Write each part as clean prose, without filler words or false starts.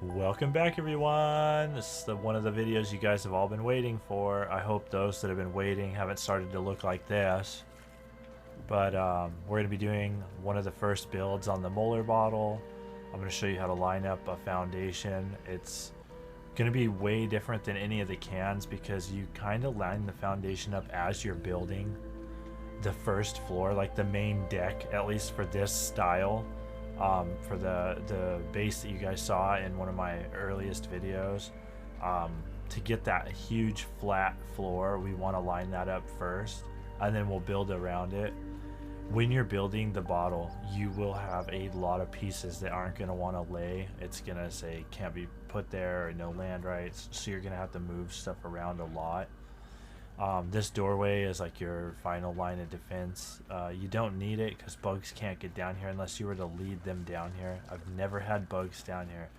Welcome back, everyone. This is one of the videos you guys have all been waiting for. I hope those that have been waiting haven't started to look like this. But we're going to be doing one of the first builds on the Molar bottle. I'm going to show you how to line up a foundation. It's going to be way different than any of the cans because you kind of line the foundation up as you're building the first floor, like the main deck, at least for this style. For the base that you guys saw in one of my earliest videos, to get that huge flat floor, we want to line that up first, and then we'll build around it. When you're building the bottle, you will have a lot of pieces that aren't going to want to lay. It's going to say can't be put there or no land rights, so you're going to have to move stuff around a lot. This doorway is like your final line of defense. You don't need it because bugs can't get down here unless you were to lead them down here. I've never had bugs down here,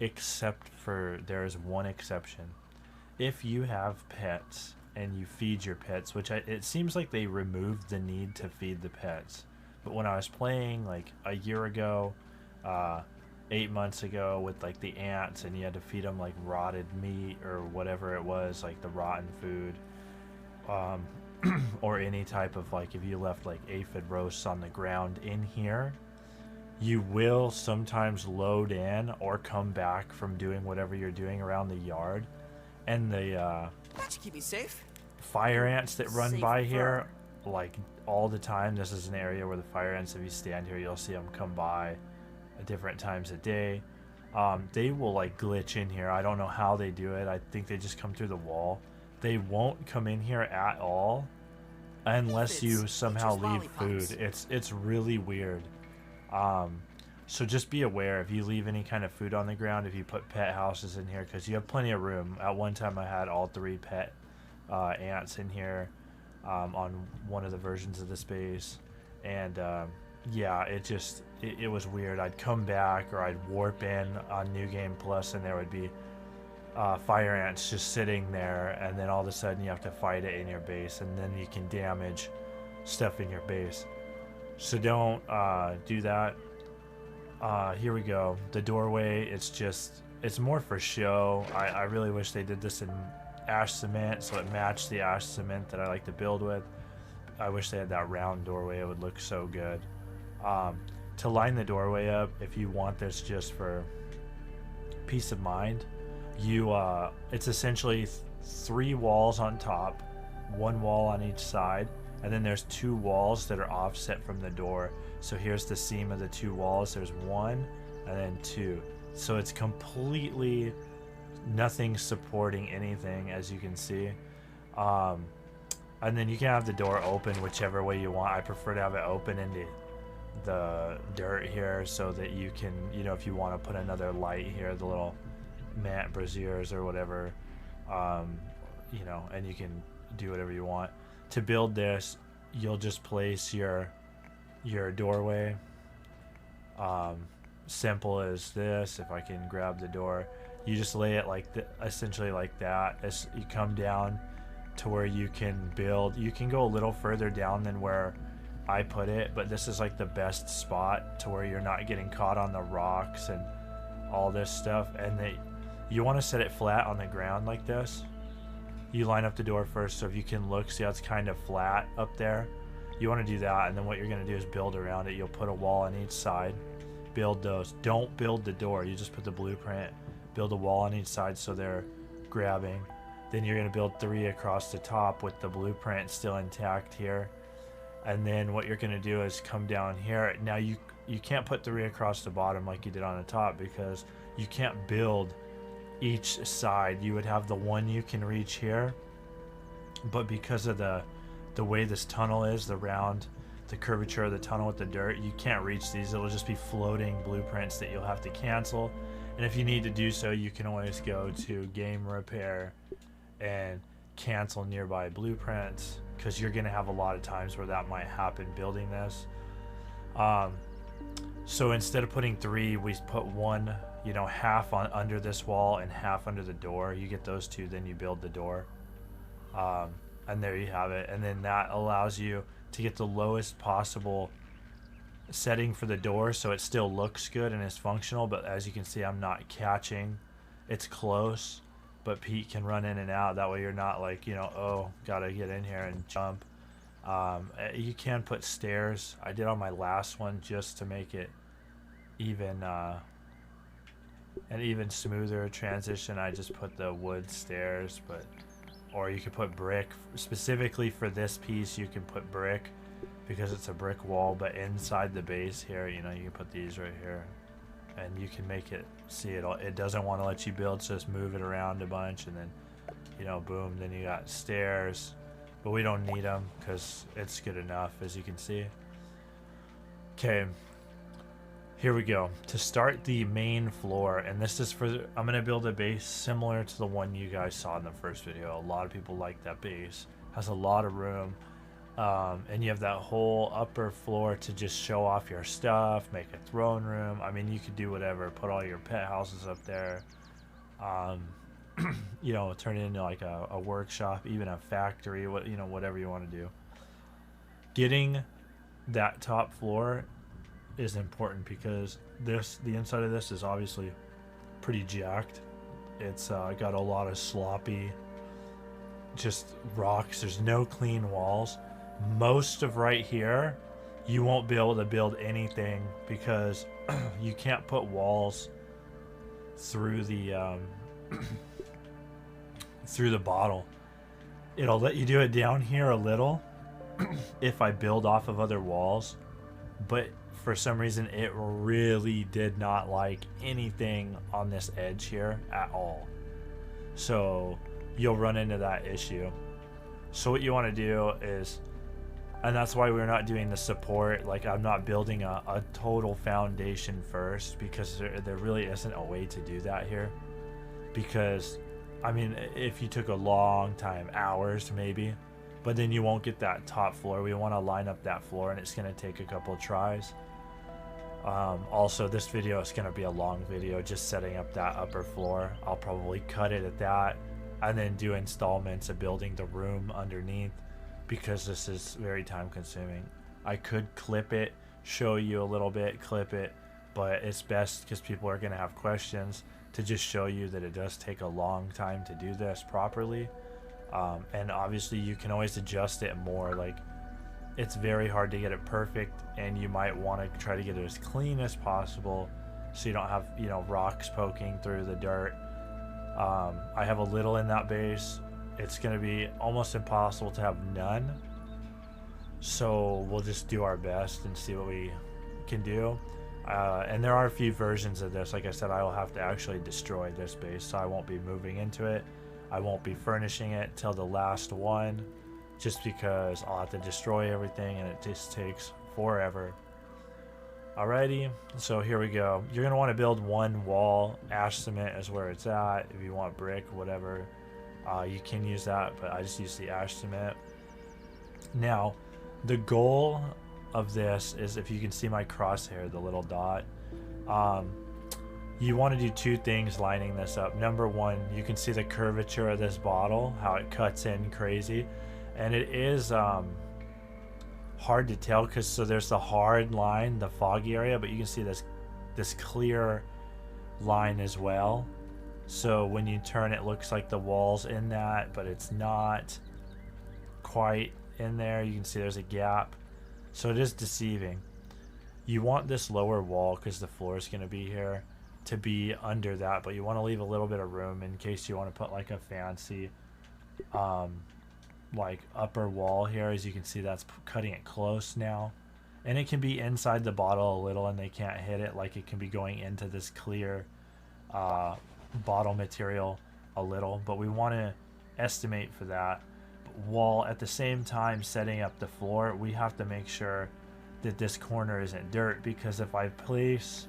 except for there's one exception. If you have pets and you feed your pets, which it seems like they removed the need to feed the pets. But when I was playing like a year ago, 8 months ago with like the ants, and you had to feed them like rotted meat or whatever it was, like the rotten food. Or any type of, like, if you left like aphid roasts on the ground in here, you will sometimes load in or come back from doing whatever you're doing around the yard, and the That should keep me safe. fire ants that run Safe by fur. here, like all the time. This is an area where the fire ants, if you stand here, you'll see them come by at different times a day. They will like glitch in here. I don't know how they do it. I think they just come through the wall. They won't come in here at all unless you somehow leave food. It's really weird. So just be aware if you leave any kind of food on the ground, if you put pet houses in here, because you have plenty of room. At one time I had all 3 pet ants in here on one of the versions of the space, and yeah, it was weird. I'd come back or I'd warp in on New Game Plus, and there would be fire ants just sitting there, and then all of a sudden you have to fight it in your base, and then you can damage stuff in your base. So don't do that. Here we go. The doorway, it's more for show. I really wish they did this in ash cement so it matched the ash cement that I like to build with. I wish they had that round doorway. It would look so good. To line the doorway up, if you want this just for peace of mind, it's essentially 3 walls on top, 1 wall on each side, and then there's 2 walls that are offset from the door. So here's the seam of the 2 walls. There's 1 and then 2. So it's completely nothing supporting anything, as you can see. And then you can have the door open whichever way you want. I prefer to have it open into the dirt here so that you can, if you want to put another light here, the little matte braziers or whatever, and you can do whatever you want. To build this, you'll just place your doorway, simple as this. If I can grab the door, you just lay it like essentially like that. As you come down to where you can build, you can go a little further down than where I put it, but this is like the best spot to where you're not getting caught on the rocks and all this stuff. And you want to set it flat on the ground like this. You line up the door first, so if you can look, see how it's kind of flat up there. You want to do that, and then what you're going to do is build around it. You'll put a wall on each side, build those. Don't build the door, you just put the blueprint, build a wall on each side so they're grabbing. Then you're going to build 3 across the top with the blueprint still intact here. And then what you're going to do is come down here. Now you can't put 3 across the bottom like you did on the top, because you can't build each side. You would have the one you can reach here, but because of the way this tunnel is, the curvature of the tunnel with the dirt, you can't reach these. It'll just be floating blueprints that you'll have to cancel. And if you need to do so, you can always go to game repair and cancel nearby blueprints, because you're going to have a lot of times where that might happen building this. So instead of putting 3, we put 1, half on under this wall and half under the door. You get those 2, then you build the door, and there you have it. And then that allows you to get the lowest possible setting for the door so it still looks good and is functional, but as you can see, I'm not catching. It's close, but Pete can run in and out. That way you're not like, you know, oh, gotta get in here and jump. You can put stairs. I did on my last one just to make it even an even smoother transition. I just put the wood stairs, but or you could put brick. Specifically for this piece, you can put brick because it's a brick wall, but inside the base here, you know, you can put these right here and you can make it, see it all. It doesn't want to let you build, so just move it around a bunch and then, you know, boom, then you got stairs, but we don't need them because it's good enough, as you can see. Okay, here we go. To start the main floor, and this is for, I'm going to build a base similar to the one you guys saw in the first video. A lot of people like that base. Has a lot of room. And you have that whole upper floor to just show off your stuff, make a throne room. I mean, you could do whatever. Put all your pet houses up there. You know, turn it into like a workshop, even a factory, what, you know, whatever you want to do. Getting that top floor is important because the inside of this is obviously pretty jacked. It's got a lot of sloppy just rocks. There's no clean walls. Most of right here you won't be able to build anything because you can't put walls through the through the bottle. It'll let you do it down here a little if I build off of other walls, but for some reason it really did not like anything on this edge here at all, so you'll run into that issue. So what you want to do is, and that's why we're not doing the support, like I'm not building a total foundation first, because there really isn't a way to do that here. Because I mean, if you took a long time, hours maybe, but then you won't get that top floor. We want to line up that floor and it's going to take a couple tries. Also, this video is going to be a long video just setting up that upper floor. I'll probably cut it at that and then do installments of building the room underneath, because this is very time consuming. I could clip it, show you a little bit, clip it, but it's best, because people are going to have questions, to just show you that it does take a long time to do this properly. And obviously you can always adjust it more. Like, it's very hard to get it perfect, and you might want to try to get it as clean as possible so you don't have, you know, rocks poking through the dirt. I have a little in that base. It's going to be almost impossible to have none, so we'll just do our best and see what we can do. And there are a few versions of this. Like I said, I will have to actually destroy this base, so I won't be moving into it. I won't be furnishing it till the last one, just because I'll have to destroy everything and it just takes forever. Alrighty, so here we go. You're going to want to build one wall. Ash cement is where it's at. If you want brick, whatever, you can use that, but I just use the ash cement. Now, the goal of this is, if you can see my crosshair, the little dot, you want to do two things lining this up. Number one, you can see the curvature of this bottle, how it cuts in crazy, and it is hard to tell, because so there's the hard line, the foggy area, but you can see this clear line as well. So when you turn, it looks like the wall's in that, but it's not quite in there. You can see there's a gap, so it is deceiving. You want this lower wall, because the floor is going to be here, to be under that, but you want to leave a little bit of room in case you want to put like a fancy like upper wall here. As you can see, that's cutting it close now, and it can be inside the bottle a little and they can't hit it. Like, it can be going into this clear bottle material a little, but we want to estimate for that. While at the same time setting up the floor, we have to make sure that this corner isn't dirt, because if I place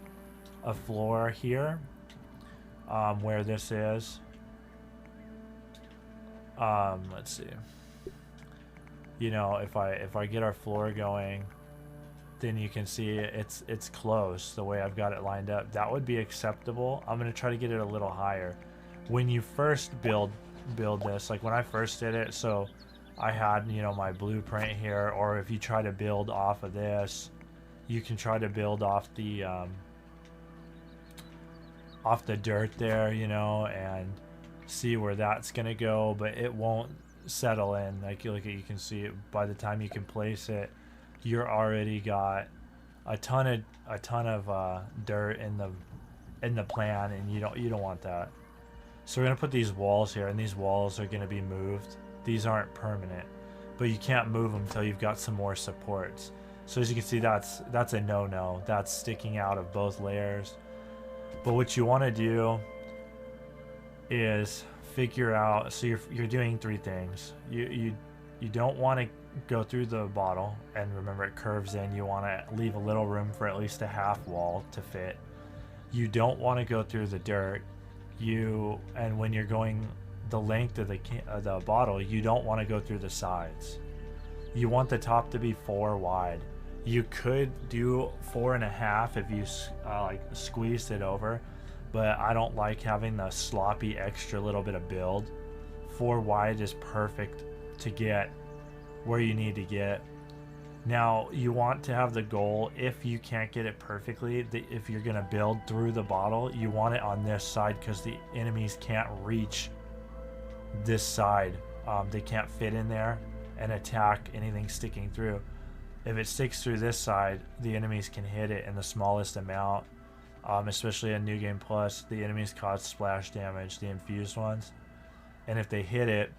a floor here where this is, let's see, you know, if I get our floor going, then you can see it's close the way I've got it lined up. That would be acceptable. I'm going to try to get it a little higher. When you first build this, like when I first did it, so I had, you know, my blueprint here, or if you try to build off of this, you can try to build off the dirt there, you know, and see where that's gonna go, but it won't settle in. Like you can see it by the time you can place it, you're already got a ton of dirt in the plan, and you don't want that. So we're gonna put these walls here, and these walls are gonna be moved. These aren't permanent, but you can't move them until you've got some more supports. So as you can see, that's a no-no. That's sticking out of both layers. But what you want to do is figure out. So you're doing three things. You don't want to go through the bottle, and remember it curves in. You want to leave a little room for at least a half wall to fit. You don't want to go through the dirt. And when you're going the length of the bottle, you don't want to go through the sides. You want the top to be 4 wide. You could do 4.5 if you like squeezed it over, but I don't like having the sloppy extra little bit of build. 4 wide is perfect to get where you need to get. Now you want to have the goal, if you can't get it perfectly, if you're going to build through the bottle, you want it on this side because the enemies can't reach this side. They can't fit in there and attack anything sticking through. If it sticks through this side, the enemies can hit it in the smallest amount, especially in New Game Plus. The enemies cause splash damage, the infused ones, and if they hit it,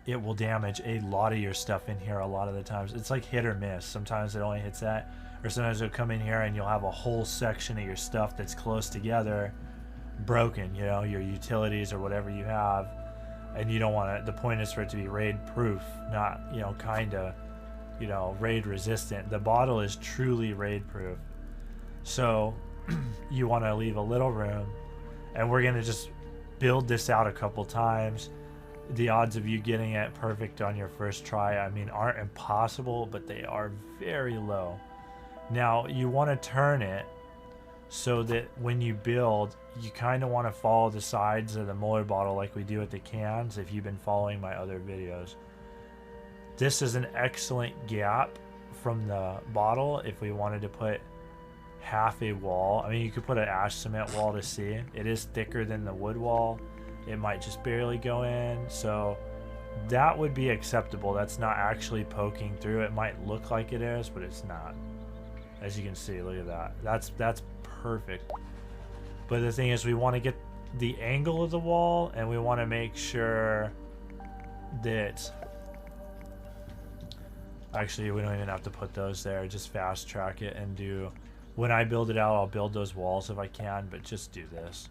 it will damage a lot of your stuff in here a lot of the times. It's like hit or miss. Sometimes it only hits that, or sometimes it'll come in here and you'll have a whole section of your stuff that's close together broken, you know, your utilities or whatever you have, and you don't want to. The point is for it to be raid proof, not, you know, kinda, you know, raid resistant. The bottle is truly raid proof, so you want to leave a little room, and we're gonna just build this out a couple times. The odds of you getting it perfect on your first try, I mean, aren't impossible, but they are very low. Now you want to turn it so that when you build, you kind of want to follow the sides of the Molar bottle like we do with the cans, if you've been following my other videos. This is an excellent gap from the bottle if we wanted to put half a wall. I mean, you could put an ash cement wall to see. It is thicker than the wood wall. It might just barely go in, so that would be acceptable. That's not actually poking through. It might look like it is, but it's not. As you can see, look at that. That's perfect. But the thing is, we want to get the angle of the wall, and we want to make sure that, actually, we don't even have to put those there. Just fast track it and do, when I build it out, I'll build those walls if I can, but just do this.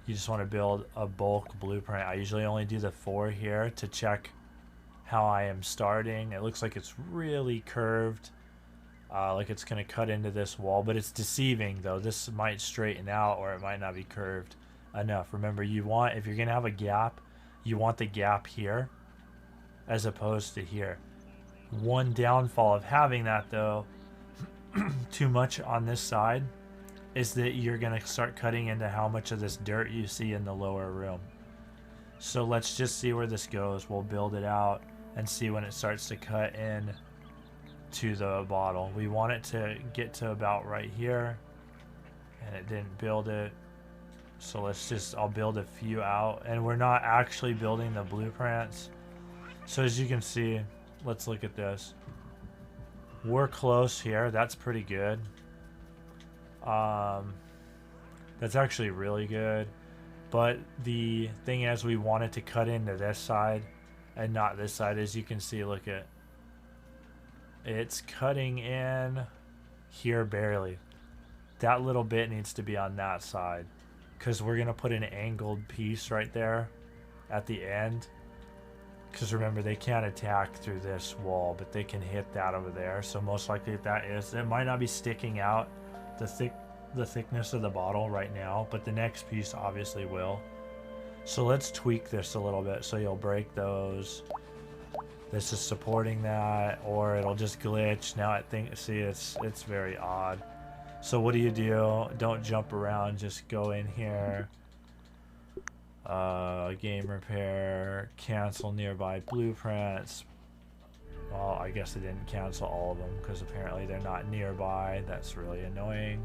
You just want to build a bulk blueprint. I usually only do the 4 here to check how I am starting. It looks like it's really curved, like it's going to cut into this wall, but it's deceiving though. This might straighten out, or it might not be curved enough. Remember, you want, if you're going to have a gap, you want the gap here as opposed to here. One downfall of having that though, too much on this side, is that you're going to start cutting into how much of this dirt you see in the lower room. So let's just see where this goes. We'll build it out and see when it starts to cut in to the bottle. We want it to get to about right here, and it didn't build it. So I'll build a few out, and we're not actually building the blueprints. So as you can see, let's look at this. We're close here. That's pretty good. That's actually really good, but the thing is, we want it to cut into this side and not this side. As you can see, look at, it's cutting in here barely. That little bit needs to be on that side, because we're gonna put an angled piece right there at the end, because remember, they can't attack through this wall, but they can hit that over there. So most likely that is, it might not be sticking out the thickness of the bottle right now, but the next piece obviously will. So let's tweak this a little bit so you'll break those. This is supporting that, or it'll just glitch. Now I think, see, it's very odd. So what do? Don't jump around, just go in here, game repair, cancel nearby blueprints, Well, I guess it didn't cancel all of them because apparently they're not nearby. That's really annoying.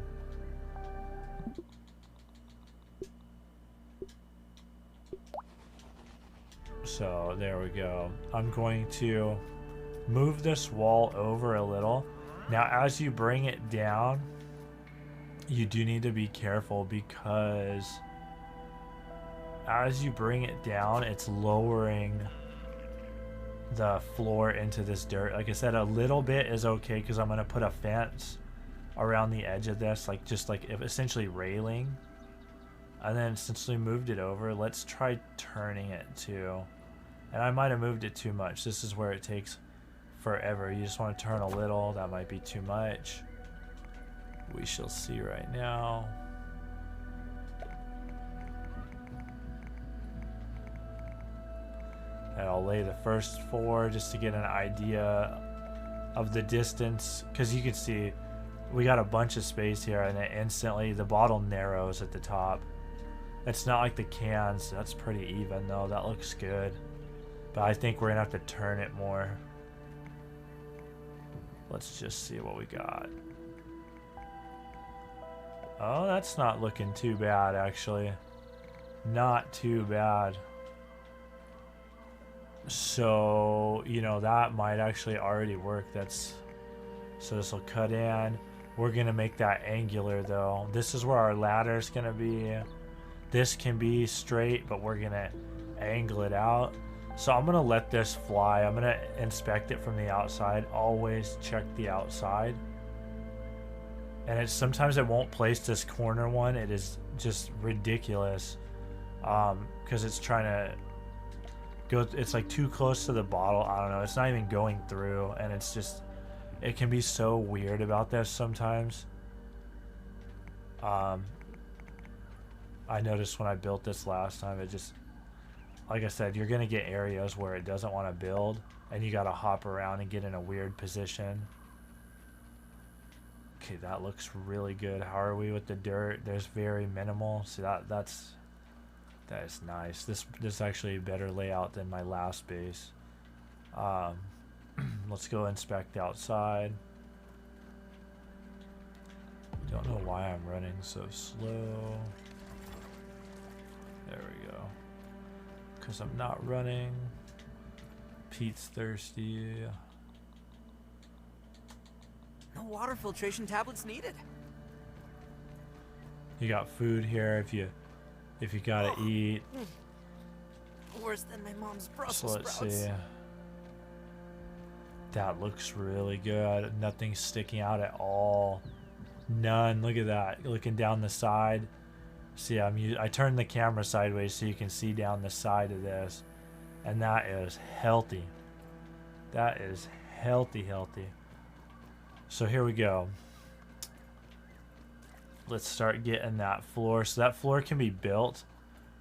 So there we go. I'm going to move this wall over a little. Now, as you bring it down, you do need to be careful because as you bring it down, it's lowering the floor into this dirt. Like I said, a little bit is okay because I'm going to put a fence around the edge of this, like just like essentially railing. And then since we moved it over, let's try turning it too. And I might have moved it too much. This is where it takes forever. You just want to turn a little. That might be too much. We shall see right now. And I'll lay the first 4 just to get an idea of the distance, because you can see we got a bunch of space here, and then instantly the bottle narrows at the top. It's not like the cans. That's pretty even though. That looks good. But I think we're gonna have to turn it more. Let's just see what we got. Oh, that's not looking too bad, actually. Not too bad. So, you know, that might actually already work. So this will cut in. We're gonna make that angular though. This is where our ladder's gonna be. This can be straight, but we're gonna angle it out. So I'm gonna let this fly. I'm gonna inspect it from the outside. Always check the outside. And sometimes it won't place this corner one. It is just ridiculous because it's trying to go. It's like too close to the bottle. I don't know. It's not even going through, and it's just. It can be so weird about this sometimes. I noticed when I built this last time, it just, like I said, you're gonna get areas where it doesn't want to build, and you gotta hop around and get in a weird position. Okay, that looks really good. How are we with the dirt? There's very minimal. See that is nice. This actually a better layout than my last base. Let's go inspect the outside. Don't know why I'm running so slow. There we go. Because I'm not running. Pete's thirsty. No water filtration tablets needed. You got food here if you gotta eat. Worse than my mom's Brussels So let's sprouts. see. That looks really good. Nothing's sticking out at all. None. Look at that. Looking down the side. See, I turned the camera sideways so you can see down the side of this. And that is healthy. That is healthy. So here we go. Let's start getting that floor. So that floor can be built.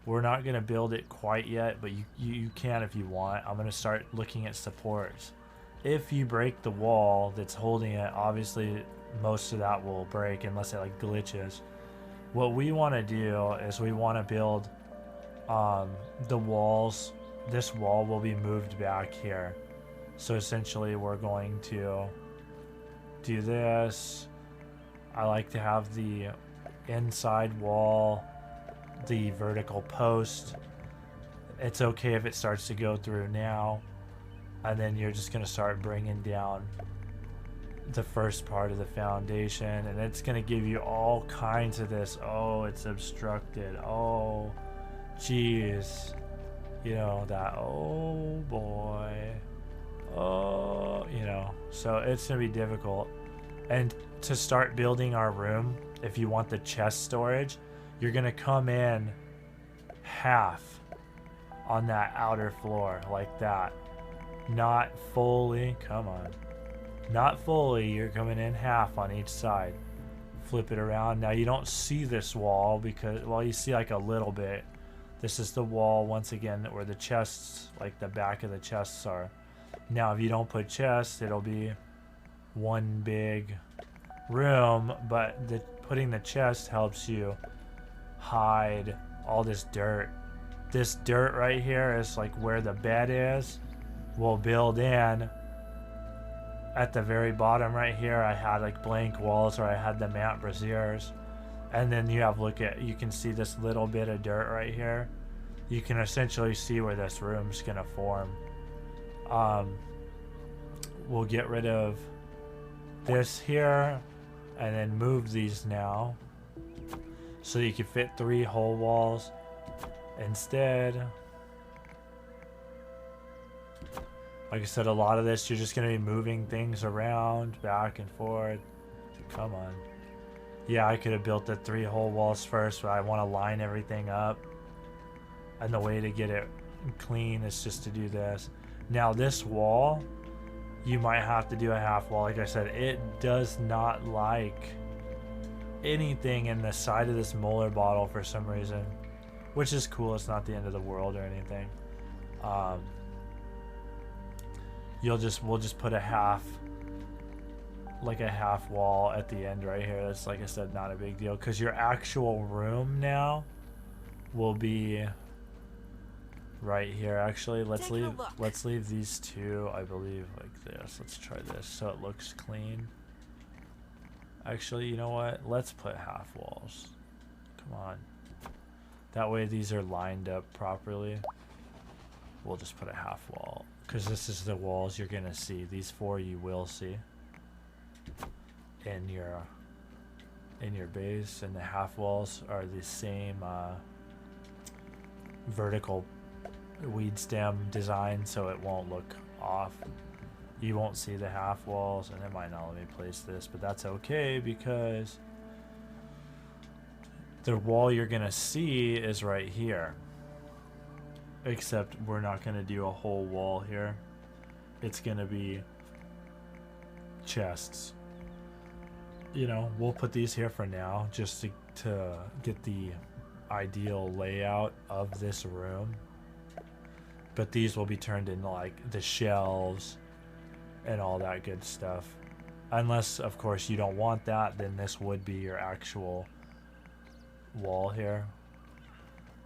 We're not going to build it quite yet, but you can if you want. I'm going to start looking at supports. If you break the wall that's holding it, obviously most of that will break unless it like glitches. What we want to do is we want to build the walls. This wall will be moved back here. So essentially we're going to do this. I like to have the inside wall, the vertical post. It's okay if it starts to go through now. And then you're just going to start bringing down the first part of the foundation. And it's going to give you all kinds of this. Oh, it's obstructed. Oh, geez. You know, that, oh boy. Oh, you know. So it's going to be difficult. And to start building our room, if you want the chest storage, you're going to come in half on that outer floor like that. Not fully, come on. Not fully, you're coming in half on each side. Flip it around. Now you don't see this wall because, well, you see like a little bit. This is the wall, once again, where the chests, like the back of the chests are. Now if you don't put chests, it'll be one big room, but putting the chest helps you hide all this dirt. This dirt right here is like where the bed is. We'll build in at the very bottom right here, I had like blank walls, or I had the mat braziers. And then you have, you can see this little bit of dirt right here. You can essentially see where this room's gonna form. We'll get rid of this here and then move these now so you can fit 3 whole walls instead. Like I said, a lot of this you're just gonna be moving things around back and forth. Come on. Yeah, I could have built the 3 whole walls first, but I want to line everything up, and the way to get it clean is just to do this. Now this wall, you might have to do a half wall. Like I said, it does not like anything in the side of this Molar bottle for some reason, which is cool. It's not the end of the world or anything. We'll just put a half wall at the end right here. That's, like I said, not a big deal, because your actual room now will be right here. Actually, let's leave these 2, I believe, like this. Let's try this so it looks clean. Actually, you know what? Let's put half walls. Come on. That way these are lined up properly. We'll just put a half wall, because this is the walls you're gonna see. These 4 you will see in your base, and the half walls are the same vertical weed stem design, so it won't look off. You won't see the half walls, and it might not let me place this, but that's okay, because the wall you're gonna see is right here, except we're not gonna do a whole wall here. It's gonna be chests. You know, we'll put these here for now, just to get the ideal layout of this room. But these will be turned into like the shelves and all that good stuff. Unless, of course, you don't want that, then this would be your actual wall here.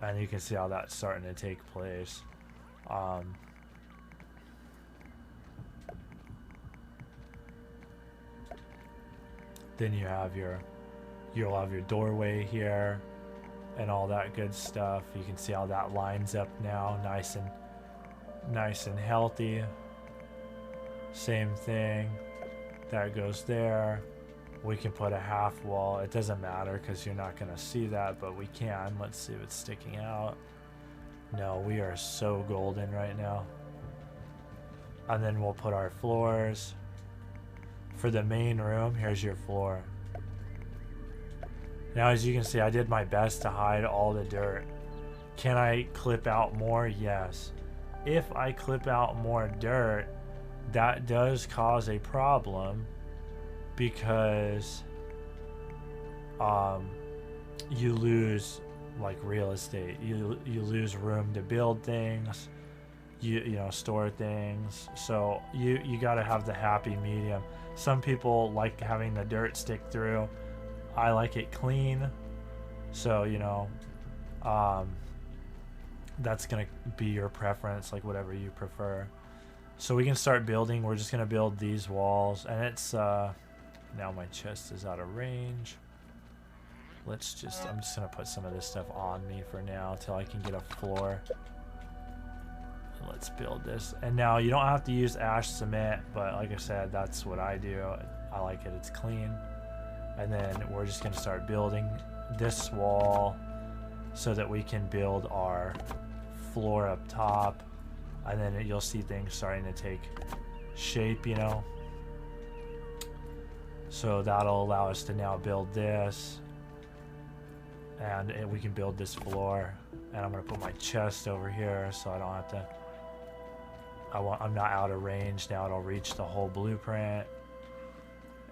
And you can see how that's starting to take place. Then you'll have your doorway here and all that good stuff. You can see how that lines up now, nice and healthy. Same thing, that goes there. We can put a half wall. It doesn't matter because you're not gonna see that, but we can. Let's see what's sticking out. No, we are so golden right now. And then we'll put our floors. For the main room, here's your floor. Now, as you can see, I did my best to hide all the dirt. Can I clip out more? Yes. If I clip out more dirt, that does cause a problem, because you lose like real estate. You lose room to build things, you know, store things. So you got to have the happy medium. Some people like having the dirt stick through. I like it clean. So, you know, that's gonna be your preference, like whatever you prefer. So we can start building. We're just gonna build these walls, and it's now my chest is out of range. I'm just gonna put some of this stuff on me for now till I can get a floor. Let's build this. And now you don't have to use ash cement, but like I said, that's what I do. I like it, it's clean. And then we're just gonna start building this wall so that we can build our floor up top. And then you'll see things starting to take shape, you know. So that'll allow us to now build this. And we can build this floor. And I'm gonna put my chest over here so I don't have to, I'm not out of range now. It'll reach the whole blueprint.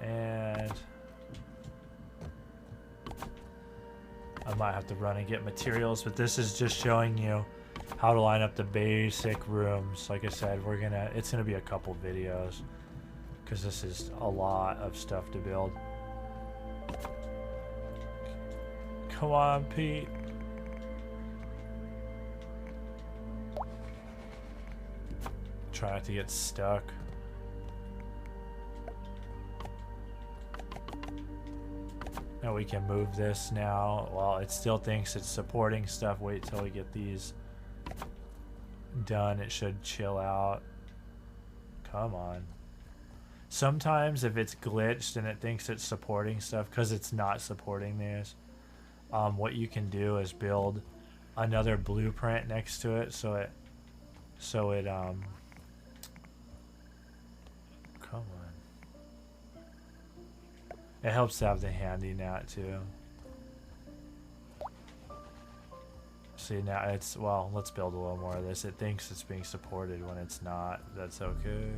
And I might have to run and get materials, but this is just showing you how to line up the basic rooms. Like I said, it's gonna be a couple videos because this is a lot of stuff to build. Come on, Pete. Try not to get stuck. And we can move this now. Well, it still thinks it's supporting stuff. Wait till we get these done. It should chill out. Come on. Sometimes if it's glitched and it thinks it's supporting stuff, because it's not supporting these, what you can do is build another blueprint next to it so it come on. It helps to have the handy nat too. See, now it's, well, let's build a little more of this. It thinks it's being supported when it's not. That's okay.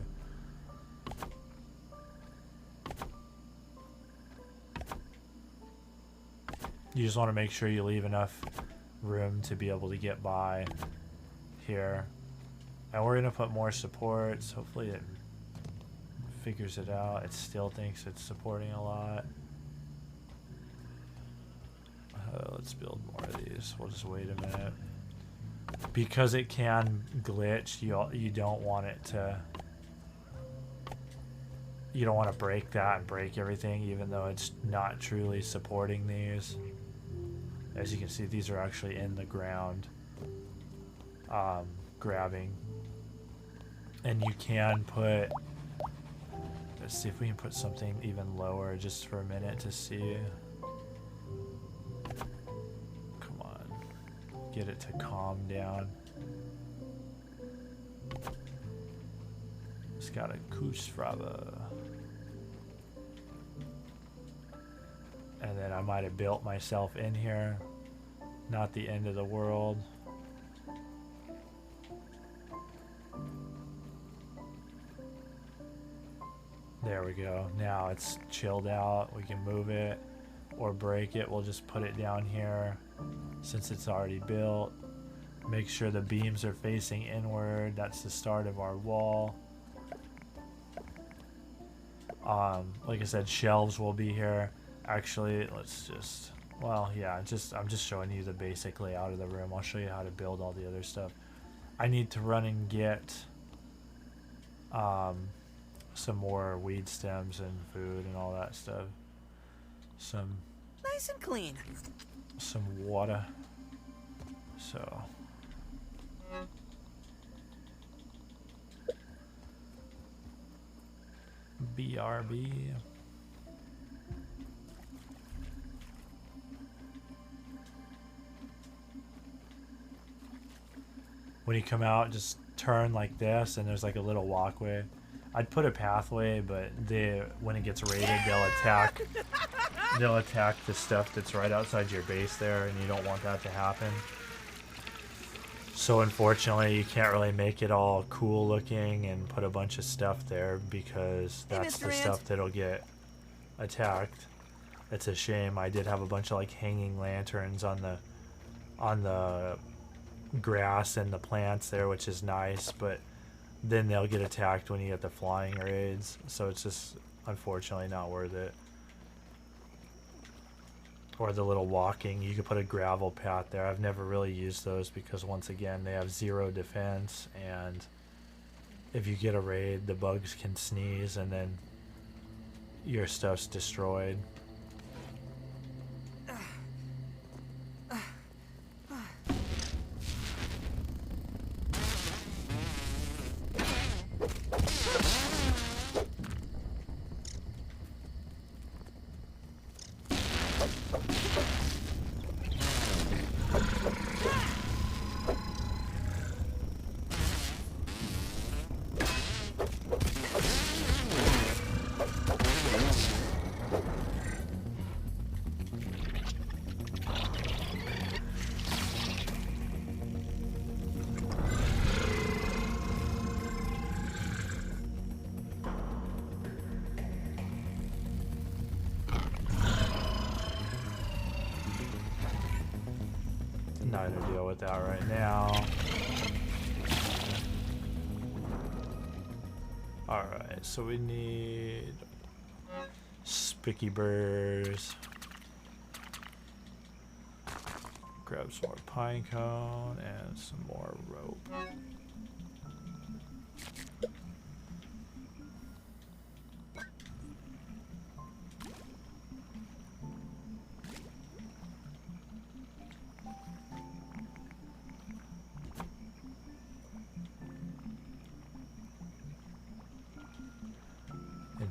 You just want to make sure you leave enough room to be able to get by here. And we're going to put more supports. Hopefully it figures it out. It still thinks it's supporting a lot. Let's build more of these. We'll just wait a minute. Because it can glitch, you don't want it to... You don't want to break that and break everything, even though it's not truly supporting these. As you can see, these are actually in the ground, grabbing. And you can put... Let's see if we can put something even lower just for a minute to see. Come on. Get it to calm down. It's got a Kussfrage. And then I might have built myself in here. Not the end of the world. There we go. Now it's chilled out. We can move it or break it. We'll just put it down here since it's already built. Make sure the beams are facing inward. That's the start of our wall. Like I said, shelves will be here. Actually, let's just, well, yeah, I'm just showing you the basic layout of the room. I'll show you how to build all the other stuff. I need to run and get some more weed stems and food and all that stuff. Some Nice and clean. some water. So BRB. When you come out, just turn like this, and there's like a little walkway. I'd put a pathway, but when it gets raided, they'll attack the stuff that's right outside your base there, and you don't want that to happen. So unfortunately, you can't really make it all cool looking and put a bunch of stuff there because that's the stuff that'll get attacked. It's a shame. I did have a bunch of like hanging lanterns on the grass and the plants there, which is nice, but then they'll get attacked when you get the flying raids, so it's just unfortunately not worth it. Or the little walking, you could put a gravel path there. I've never really used those because once again they have 0 defense, and if you get a raid, the bugs can sneeze and then your stuff's destroyed. Not gonna deal with that right now. Alright, so we need spiky burrs. Grab some more pine cone and some more rope.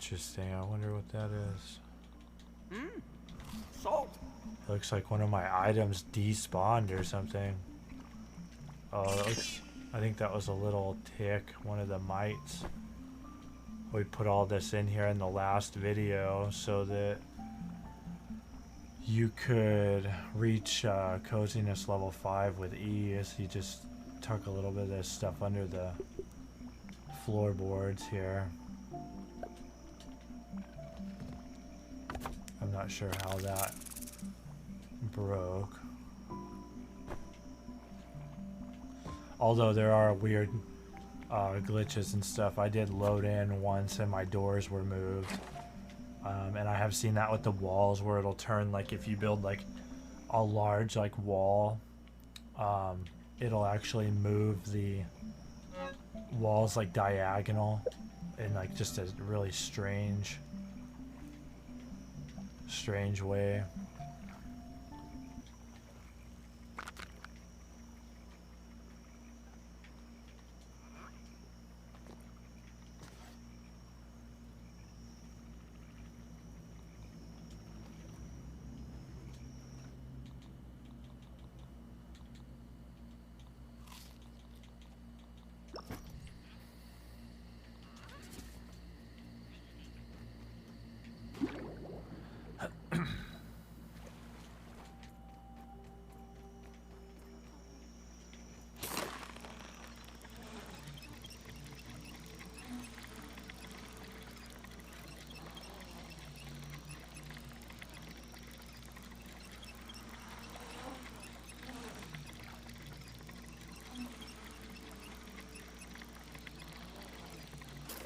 Interesting. I wonder what that is. Salt. Looks like one of my items despawned or something. Oh, that looks, I think that was a little tick, one of the mites. We put all this in here in the last video so that you could reach coziness level 5 with ease. You just tuck a little bit of this stuff under the floorboards here. I'm not sure how that broke. Although there are weird glitches and stuff. I did load in once and my doors were moved. And I have seen that with the walls where it'll turn, like if you build like a large like wall, it'll actually move the walls like diagonal in like just a really strange way.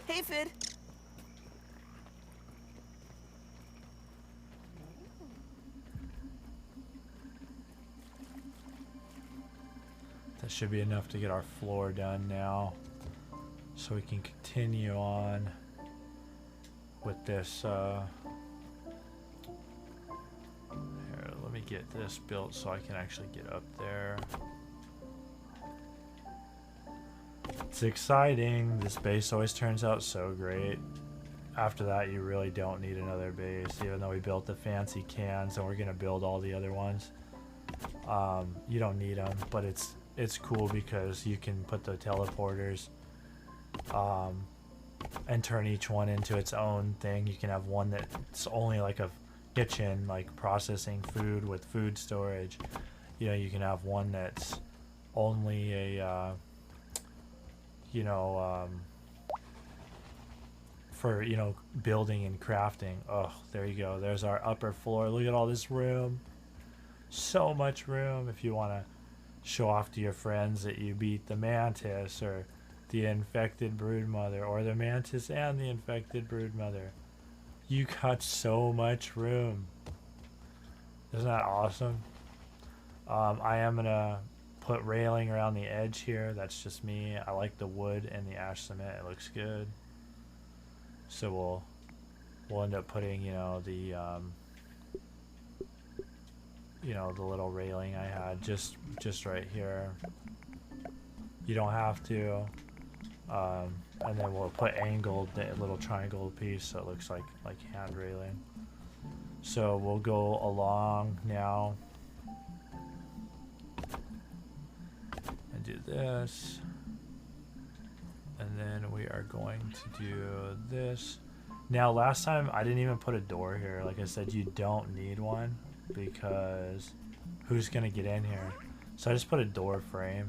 Hey, Fid. That should be enough to get our floor done now, so we can continue on with this. Here, let me get this built so I can actually get up there. It's exciting. This base always turns out so great. After that, you really don't need another base, even though we built the fancy cans and we're gonna build all the other ones. You don't need them, but it's cool because you can put the teleporters and turn each one into its own thing. You can have one that's only like a kitchen, like processing food with food storage. You know, you can have one that's only a for, you know, building and crafting. Oh, there you go. There's our upper floor. Look at all this room. So much room if you want to show off to your friends that you beat the mantis or the infected broodmother, or the mantis and the infected broodmother. You got so much room. Isn't that awesome? I am gonna put railing around the edge here. That's just me. I like the wood and the ash cement. It looks good. So we'll end up putting, you know, the the little railing I had just right here. You don't have to. And then we'll put angled the little triangle piece so it looks like hand railing. So we'll go along now and do this, and then we are going to do this. Now last time I didn't even put a door here. Like I said, you don't need one because who's gonna get in here? So I just put a door frame,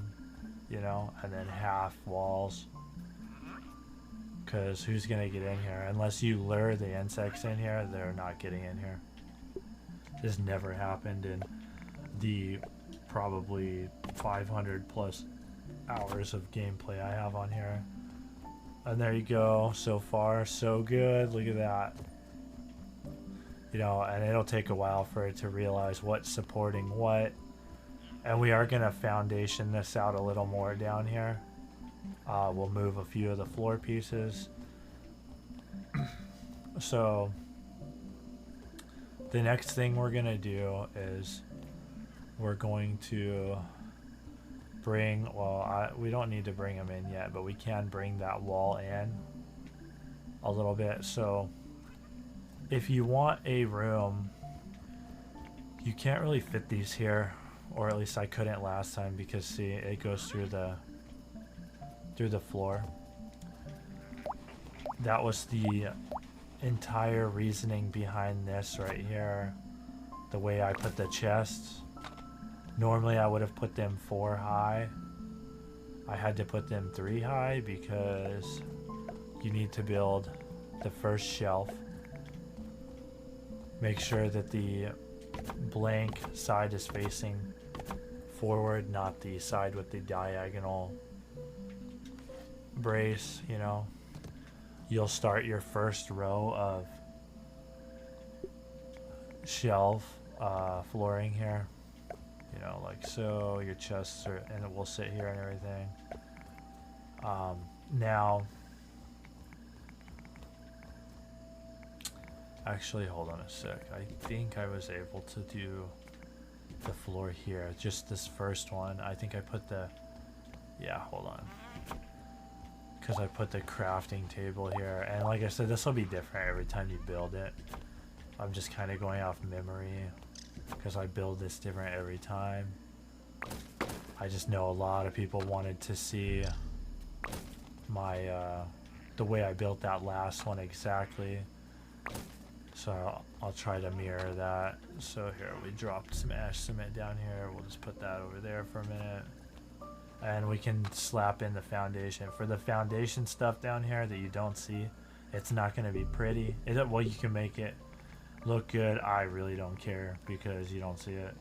you know, and then half walls, because who's gonna get in here? Unless you lure the insects in here, they're not getting in here. This never happened in the probably 500 plus hours of gameplay I have on here. And there you go. So far, so good. Look at that. You know, and it'll take a while for it to realize what's supporting what. And we are gonna foundation this out a little more down here. We'll move a few of the floor pieces. So the next thing we're gonna do is we're going to bring, well, we don't need to bring them in yet, but we can bring that wall in. a little bit. So if you want a room, you can't really fit these here, or at least I couldn't last time, because see, it goes through the floor. That was the entire reasoning behind this right here. The way I put the chests. Normally I would have put them 4 high. I had to put them 3 high because you need to build the first shelf. Make sure that the blank side is facing forward, not the side with the diagonal brace, you know. You'll start your first row of shelf flooring here, you know, like so. Your chests are, and it will sit here and everything. Now, actually, hold on a sec. I think I was able to do the floor here, just this first one. I think I put the, yeah, hold on, because I put the crafting table here, and like I said, this will be different every time you build it. I'm just kind of going off memory because I build this different every time. I just know a lot of people wanted to see my the way I built that last one exactly, so I'll try to mirror that. So here, we dropped some ash cement down here. We'll just put that over there for a minute, and we can slap in the foundation. For the foundation stuff down here that you don't see, it's not going to be pretty. Well, you can make it look good. I really don't care because you don't see it,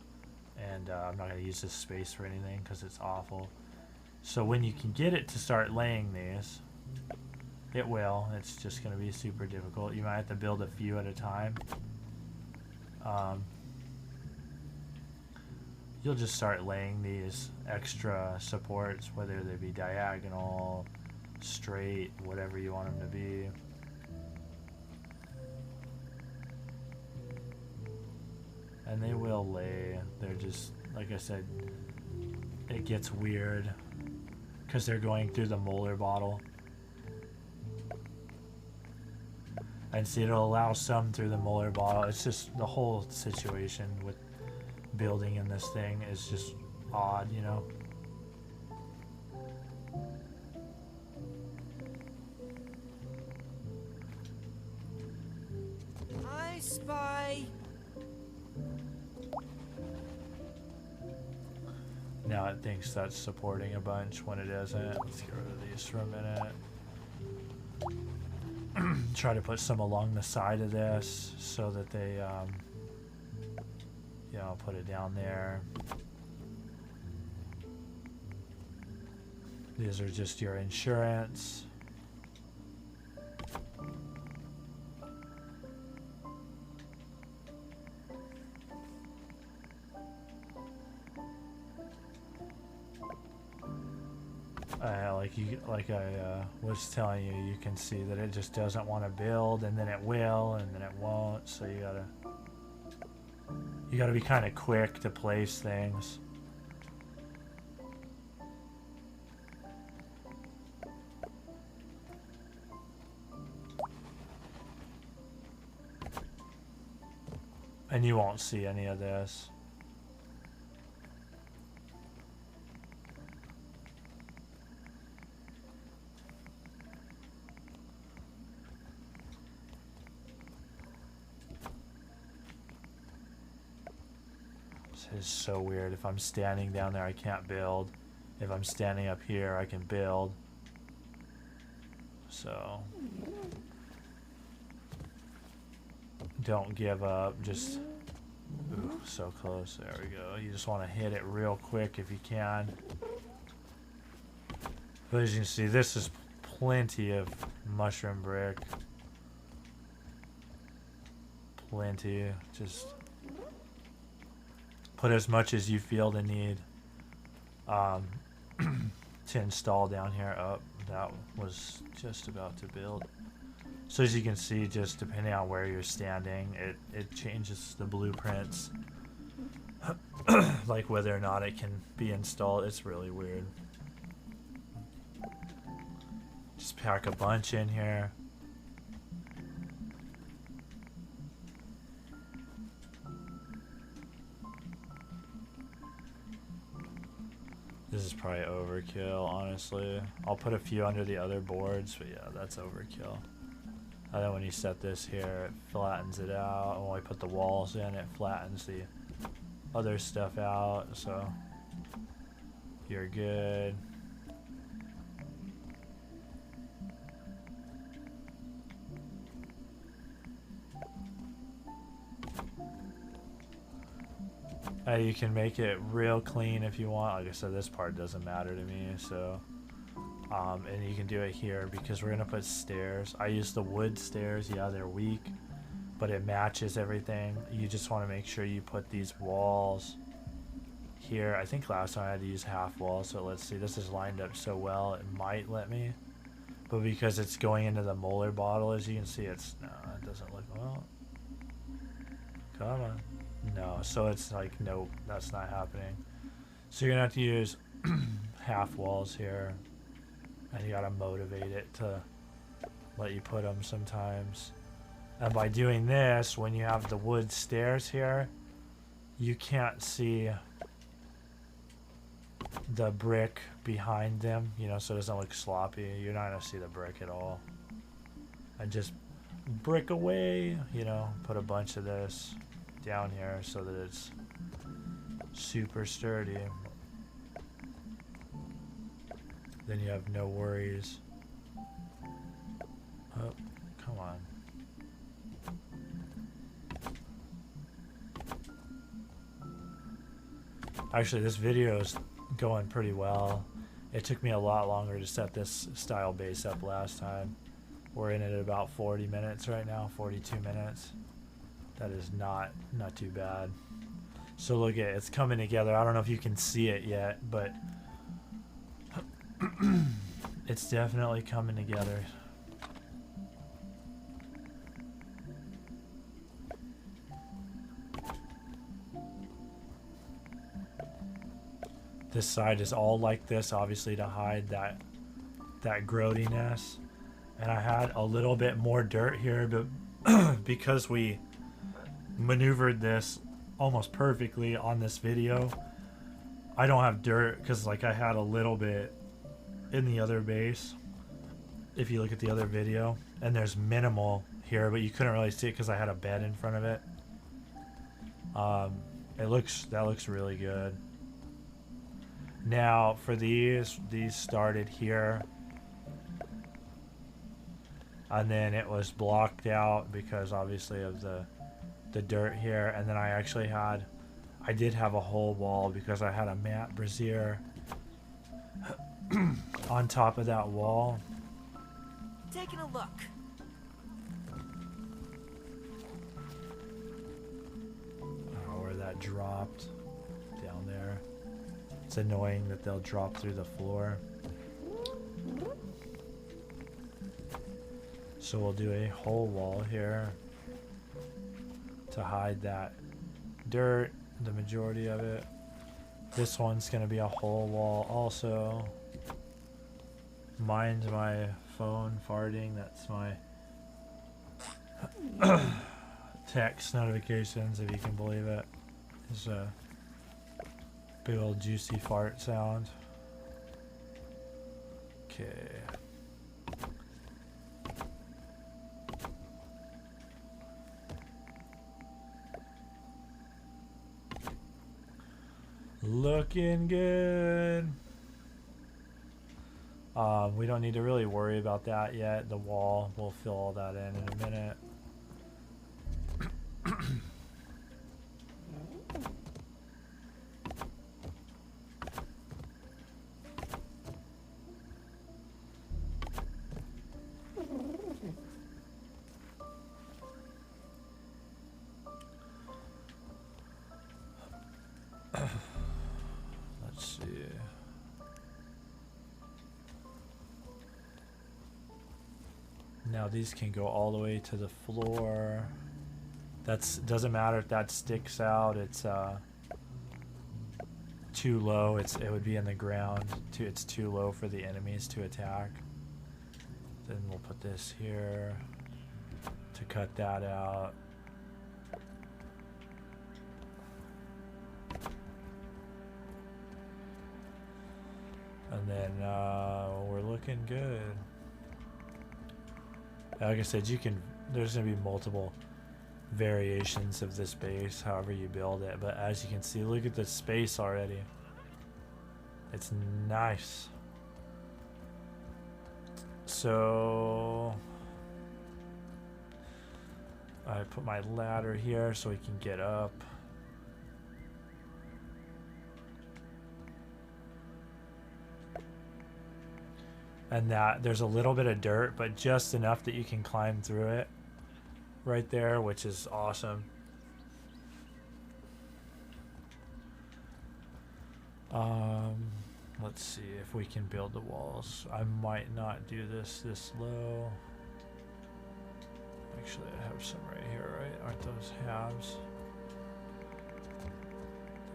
and I'm not going to use this space for anything because it's awful. So when you can get it to start laying these, it will. It's just going to be super difficult. You might have to build a few at a time. You'll just start laying these extra supports, whether they be diagonal, straight, whatever you want them to be. And they will lay. They're just, like I said, it gets weird because they're going through the Molar bottle. And see, it'll allow some through the Molar bottle. It's just the whole situation with building in this thing is just odd, you know. I spy. Now it thinks that's supporting a bunch when it isn't. Let's get rid of these for a minute. Try to put some along the side of this so that they, yeah, I'll put it down there. These are just your insurance. Like I was telling you, you can see that it just doesn't want to build, and then it will, and then it won't. So you gotta be kind of quick to place things. And you won't see any of this. This is so weird. If I'm standing down there, I can't build. If I'm standing up here, I can build. So don't give up. Just, ooh, so close. There we go. You just want to hit it real quick if you can. But as you can see, this is plenty of mushroom brick. Plenty. Just put as much as you feel the need to install down here. Oh, that was just about to build. So as you can see, just depending on where you're standing, it changes the blueprints. Like whether or not it can be installed. It's really weird. Just pack a bunch in here. This is probably overkill, honestly. I'll put a few under the other boards, but yeah, that's overkill. And then when you set this here, it flattens it out. And when I put the walls in, it flattens the other stuff out, so you're good. You can make it real clean if you want. Like I said, this part doesn't matter to me, so and you can do it here because we're gonna put stairs. I use the wood stairs. Yeah, they're weak, but it matches everything. You just want to make sure you put these walls here. I think last time I had to use half walls, so let's see. This is lined up so well it might let me, but because it's going into the Molar bottle, as you can see, it's no, it doesn't look well. Come on. No, so it's like, nope, that's not happening. So you're gonna have to use half walls here, and you gotta motivate it to let you put them sometimes. And by doing this, when you have the wood stairs here, you can't see the brick behind them, you know, so it doesn't look sloppy. You're not gonna see the brick at all. And just brick away, you know, put a bunch of this down here so that it's super sturdy. Then you have no worries. Oh, come on. Actually, this video is going pretty well. It took me a lot longer to set this style base up last time. We're in it at about 40 minutes right now, 42 minutes. That is not too bad. So look at it, it's coming together. I don't know if you can see it yet, but it's definitely coming together. This side is all like this, obviously, to hide that growtiness. And I had a little bit more dirt here, but because we maneuvered this almost perfectly on this video, I don't have dirt because like I had a little bit in the other base if you look at the other video, and there's minimal here, but you couldn't really see it because I had a bed in front of it. That looks really good. Now for these started here, and then it was blocked out because obviously of the dirt here, and then I did have a whole wall because I had a matte brazier on top of that wall. Taking a look. Oh, where that dropped down there. It's annoying that they'll drop through the floor. So we'll do a whole wall here to hide that dirt, the majority of it. This one's gonna be a whole wall also. Mind my phone farting, that's my text notifications, if you can believe it. It's a big old juicy fart sound. Okay. Looking good. We don't need to really worry about that yet. The wall, we'll fill all that in a minute. Let's see. Now these can go all the way to the floor. Doesn't matter if that sticks out. It's too low. It would be in the ground. It's too low for the enemies to attack. Then we'll put this here to cut that out. And then we're looking good. Like I said, there's going to be multiple variations of this base, however you build it. But as you can see, look at the space already. It's nice. So I put my ladder here so we can get up. And that there's a little bit of dirt, but just enough that you can climb through it right there, which is awesome. Let's see if we can build the walls. I might not do this low. Actually, I have some right here, right? Aren't those halves?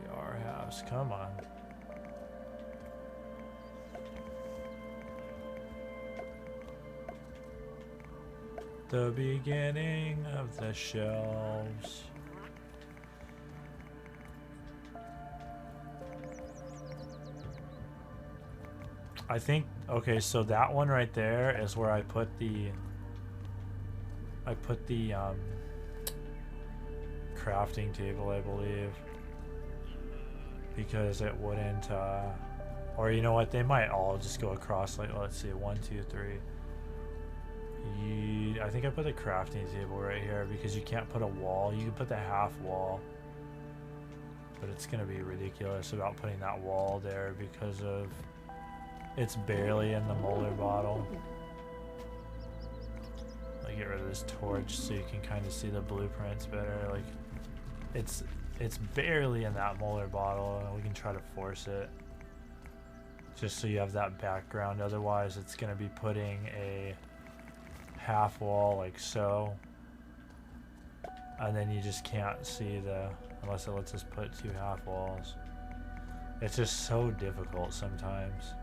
They are halves. Come on. The beginning of the shelves. I think, okay, so that one right there is where I put the crafting table, I believe, because it wouldn't, or you know what, they might all just go across, like, let's see, 1, 2, 3. I think I put the crafting table right here because you can't put a wall. You can put the half wall, but it's gonna be ridiculous about putting that wall there because of it's barely in the Molar bottle. I get rid of this torch so you can kind of see the blueprints better. Like it's barely in that Molar bottle, and we can try to force it just so you have that background. Otherwise, it's gonna be putting a half wall like so, and then you just can't see unless it lets us put 2 half walls. It's just so difficult sometimes.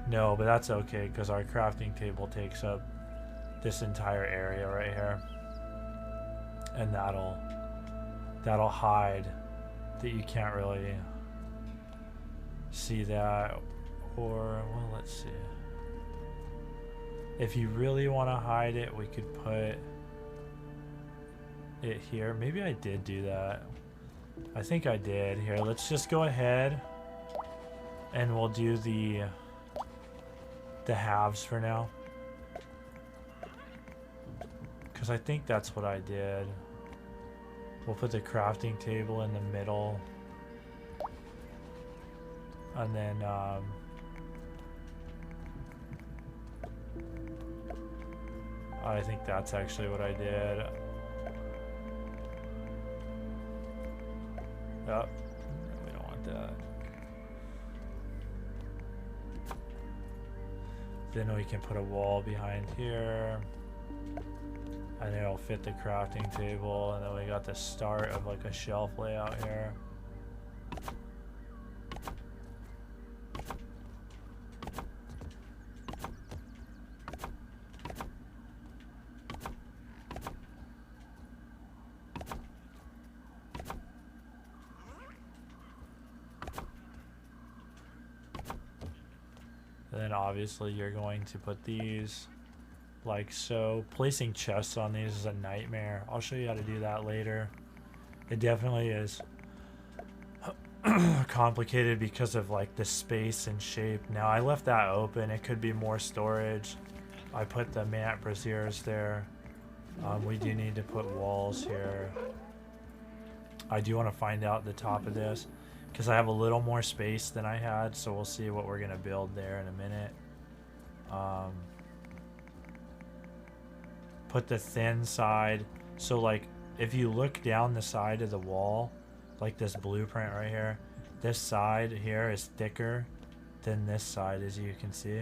No, but that's okay because our crafting table takes up this entire area right here, and that'll hide that you can't really see that. Or well, let's see. If you really want to hide it, we could put it here. Maybe I did do that. I think I did. Here, let's just go ahead and we'll do the halves for now. Because I think that's what I did. We'll put the crafting table in the middle. And then I think that's actually what I did. Oh, we don't want that. Then we can put a wall behind here. And it'll fit the crafting table. And then we got the start of like a shelf layout here. And then obviously you're going to put these like so. Placing chests on these is a nightmare. I'll show you how to do that later. It definitely is complicated because of like the space and shape. Now I left that open. It could be more storage. I put the minute braziers there. We do need to put walls here. I do want to find out the top of this because I have a little more space than I had, so we'll see what we're gonna build there in a minute. Put the thin side, so like if you look down the side of the wall, like this blueprint right here, this side here is thicker than this side, as you can see.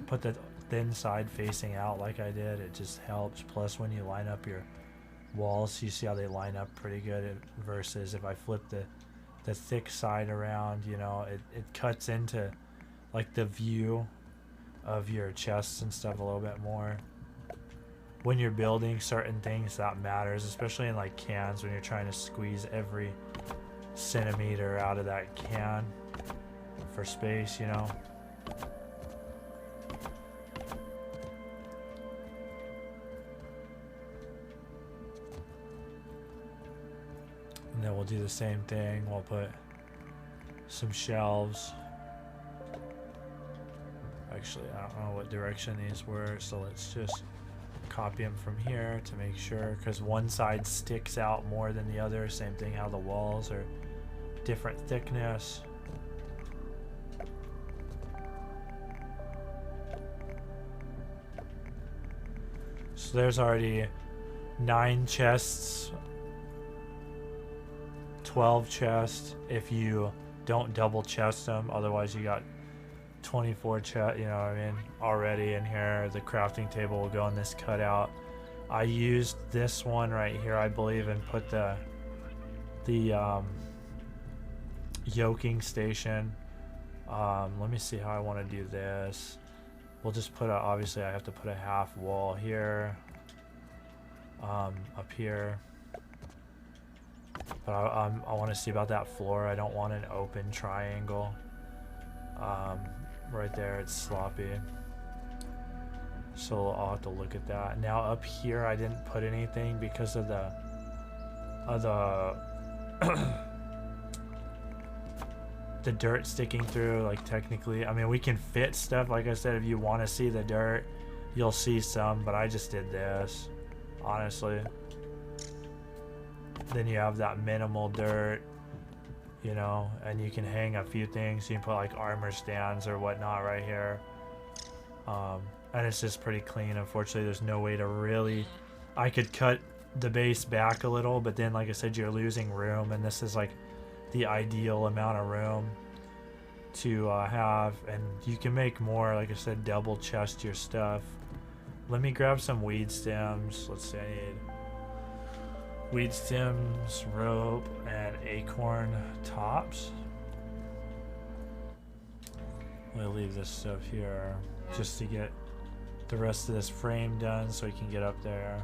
Put the thin side facing out like I did. It just helps. Plus when you line up your walls, you see how they line up pretty good versus if I flip the thick side around, you know, it cuts into like the view of your chests and stuff a little bit more. When you're building certain things, that matters, especially in like cans when you're trying to squeeze every centimeter out of that can for space, you know. And then we'll do the same thing. We'll put some shelves. Actually, I don't know what direction these were, so let's just copy them from here to make sure, because one side sticks out more than the other. Same thing how the walls are different thickness. So there's already 9 chests, 12 chests if you don't double chest them. Otherwise you got 24 chest, you know what I mean, already in here. The crafting table will go in this cutout. I used this one right here, I believe, and put the yoking station. Let me see how I want to do this. We'll just put a, obviously I have to put a half wall here, up here. But I want to see about that floor. I don't want an open triangle. Right there, it's sloppy. So I'll have to look at that. Now up here, I didn't put anything because of the the dirt sticking through. Like technically, I mean, we can fit stuff. Like I said, if you want to see the dirt, you'll see some. But I just did this, honestly. Then you have that minimal dirt, you know, and you can hang a few things. You can put like armor stands or whatnot right here. And it's just pretty clean. Unfortunately, there's no way to really, I could cut the base back a little, but then like I said, you're losing room, and this is like the ideal amount of room to have. And you can make more, like I said, double chest your stuff. Let me grab some weed stems. Let's see, I need weed stems, rope, and acorn tops. We'll leave this stuff here just to get the rest of this frame done so we can get up there.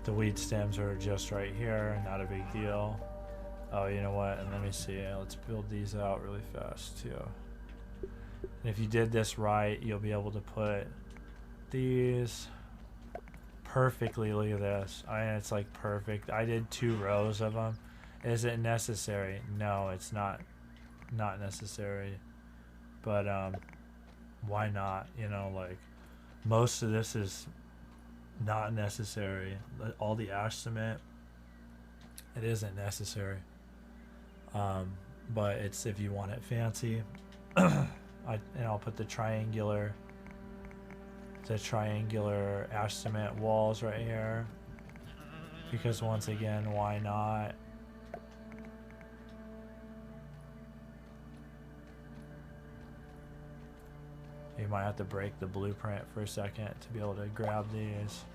The weed stems are just right here, not a big deal. Oh, you know what? And let me see. Let's build these out really fast too. And if you did this right, you'll be able to put these perfectly. Look at this. I mean, it's like perfect. I did 2 rows of them. Is it necessary? No, it's not necessary. But why not? You know, like most of this is not necessary. All the ash cement, it isn't necessary. But it's if you want it fancy. I'll put the triangular ash cement walls right here, because once again, why not? You might have to break the blueprint for a second to be able to grab these.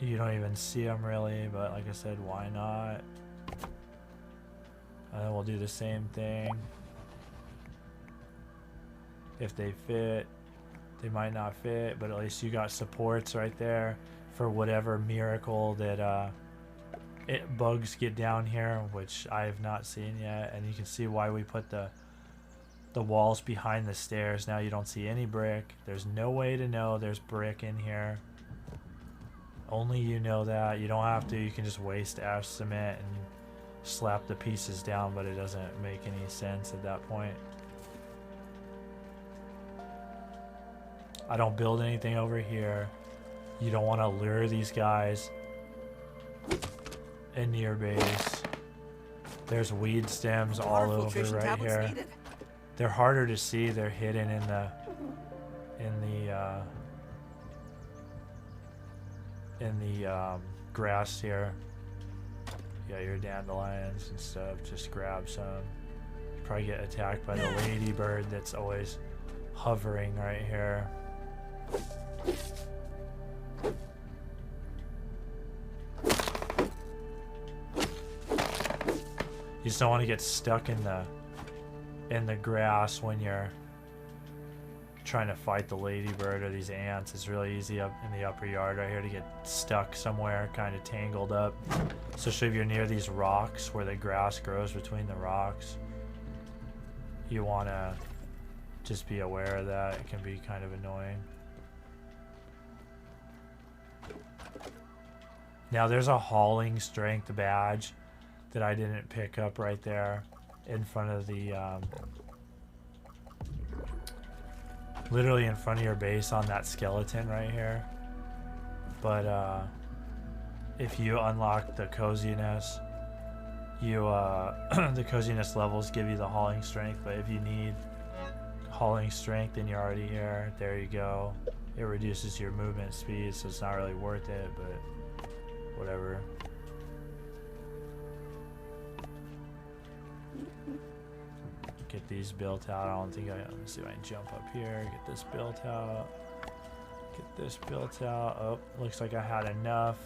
You don't even see them really, but like I said, why not? And then we'll do the same thing. If they fit, they might not fit, but at least you got supports right there for whatever miracle that bugs get down here, which I have not seen yet. And you can see why we put the walls behind the stairs. Now you don't see any brick. There's no way to know there's brick in here. Only you know that. You don't have to. You can just waste ash cement and slap the pieces down, but it doesn't make any sense at that point. I don't build anything over here. You don't want to lure these guys into your base. There's weed stems all over right here. Needed. They're harder to see. They're hidden in the grass here. You got your dandelions and stuff. Just grab some. Probably get attacked by the ladybird that's always hovering right here. You just don't want to get stuck in the grass when you're trying to fight the ladybird or these ants. It's really easy up in the upper yard right here to get stuck somewhere, kind of tangled up. Especially if you're near these rocks where the grass grows between the rocks. you want to just be aware of that. It can be kind of annoying. Now there's a hauling strength badge that I didn't pick up right there in front of the literally in front of your base on that skeleton right here. But if you unlock the coziness, you the coziness levels give you the hauling strength. But if you need hauling strength and you're already here, there you go. It reduces your movement speed, so it's not really worth it, but whatever. Get these built out. I don't think let me see if I can jump up here, get this built out. Get this built out. Oh, looks like I had enough.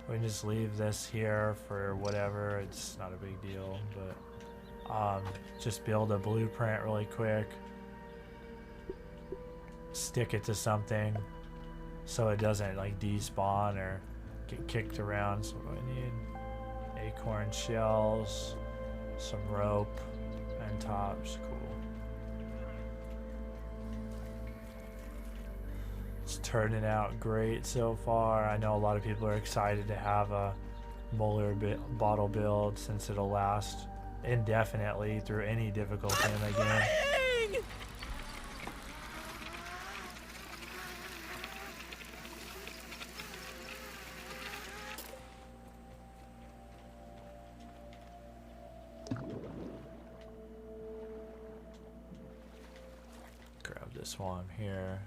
We can just leave this here for whatever. It's not a big deal, but just build a blueprint really quick. Stick it to something so it doesn't like despawn or get kicked around. So I need acorn shells, some rope, and tops. Cool. It's turning out great so far. I know a lot of people are excited to have a Molar bottle build since it'll last indefinitely through any difficulty in the game. Grab this while I'm here.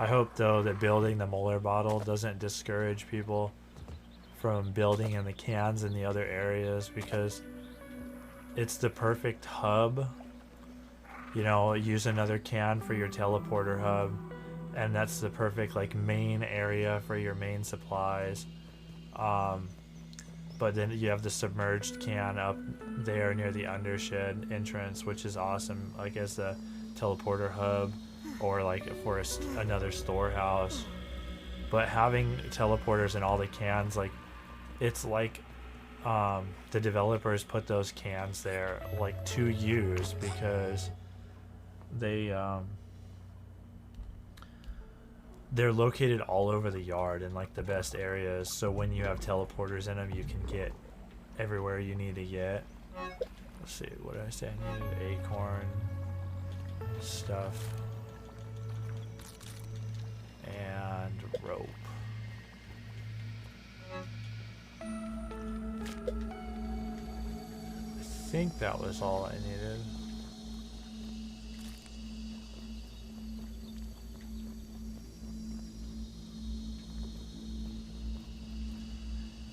I hope though that building the Molar bottle doesn't discourage people from building in the cans in the other areas, because it's the perfect hub. You know, use another can for your teleporter hub, and that's the perfect like main area for your main supplies. But then you have the submerged can up there near the undershed entrance, which is awesome, like as the teleporter hub or like for another storehouse. But having teleporters in all the cans, like it's like the developers put those cans there like to use, because they're located all over the yard in like the best areas, so when you have teleporters in them you can get everywhere you need to get. Let's see, what did I say I needed? Acorn stuff and rope. I think that was all I needed.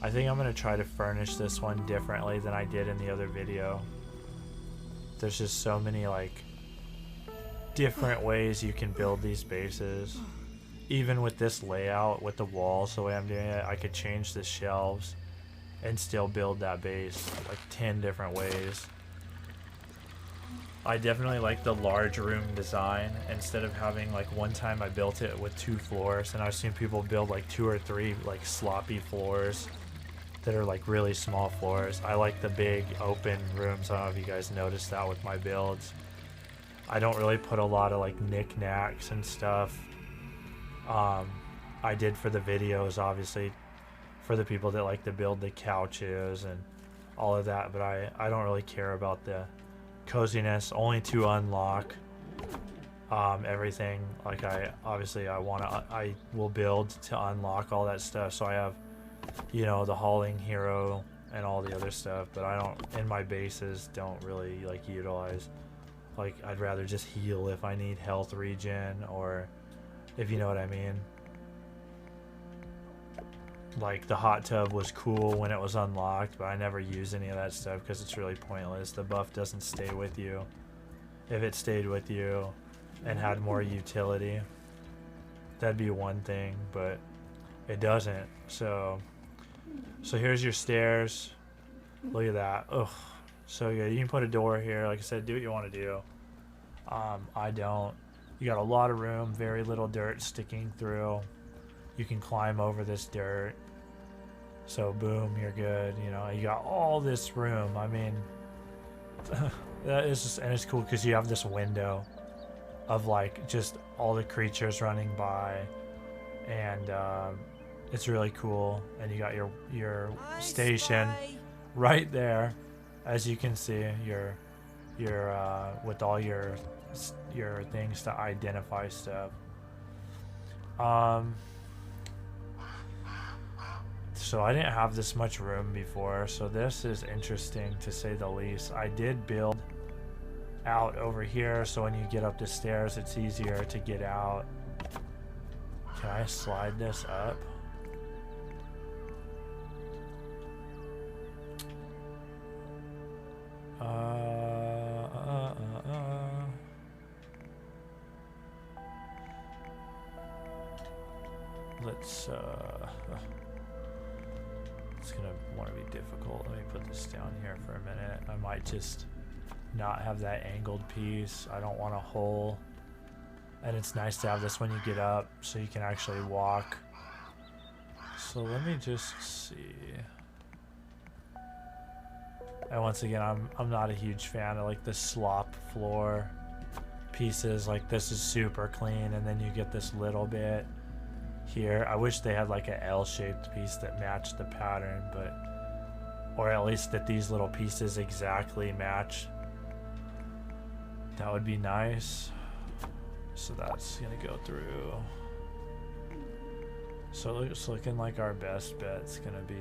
I think I'm going to try to furnish this one differently than I did in the other video. There's just so many like different ways you can build these bases. Even with this layout, with the walls, the way I'm doing it, I could change the shelves and still build that base like 10 different ways. I definitely like the large room design instead of having like, one time I built it with 2 floors, and I've seen people build like 2 or 3 like sloppy floors that are like really small floors. I like the big open rooms. I don't know if you guys noticed that with my builds. I don't really put a lot of like knickknacks and stuff. I did for the videos, obviously, for the people that like to build the couches and all of that, but I don't really care about the coziness. Only to unlock everything. Like I will build to unlock all that stuff, so I have, you know, the hauling hero and all the other stuff, but I don't, in my bases, don't really like utilize, like I'd rather just heal if I need health regen, or if you know what I mean. Like the hot tub was cool when it was unlocked, but I never use any of that stuff because it's really pointless. The buff doesn't stay with you. If it stayed with you and had more utility, that'd be one thing, but it doesn't. So here's your stairs. Look at that. Ugh, so good. You can put a door here. Like I said, do what you want to do. I don't. You got a lot of room, very little dirt sticking through. You can climb over this dirt. So boom, you're good. You know, you got all this room. I mean, that is just, and it's cool because you have this window of like just all the creatures running by, and it's really cool. And you got your station right there, as you can see. Your with all your things to identify stuff. So I didn't have this much room before, so this is interesting to say the least. I did build out over here, so when you get up the stairs, it's easier to get out. Can I slide this up? Let's it's gonna want to be difficult. Let me put this down here for a minute. I might just not have that angled piece. I don't want a hole. And it's nice to have this when you get up so you can actually walk. So let me just see. And once again, I'm not a huge fan of like the slop floor pieces. Like this is super clean, and then you get this little bit here. I wish they had like an L-shaped piece that matched the pattern, but or at least that these little pieces exactly match. That would be nice. So that's gonna go through. So it's looking like our best bet's gonna be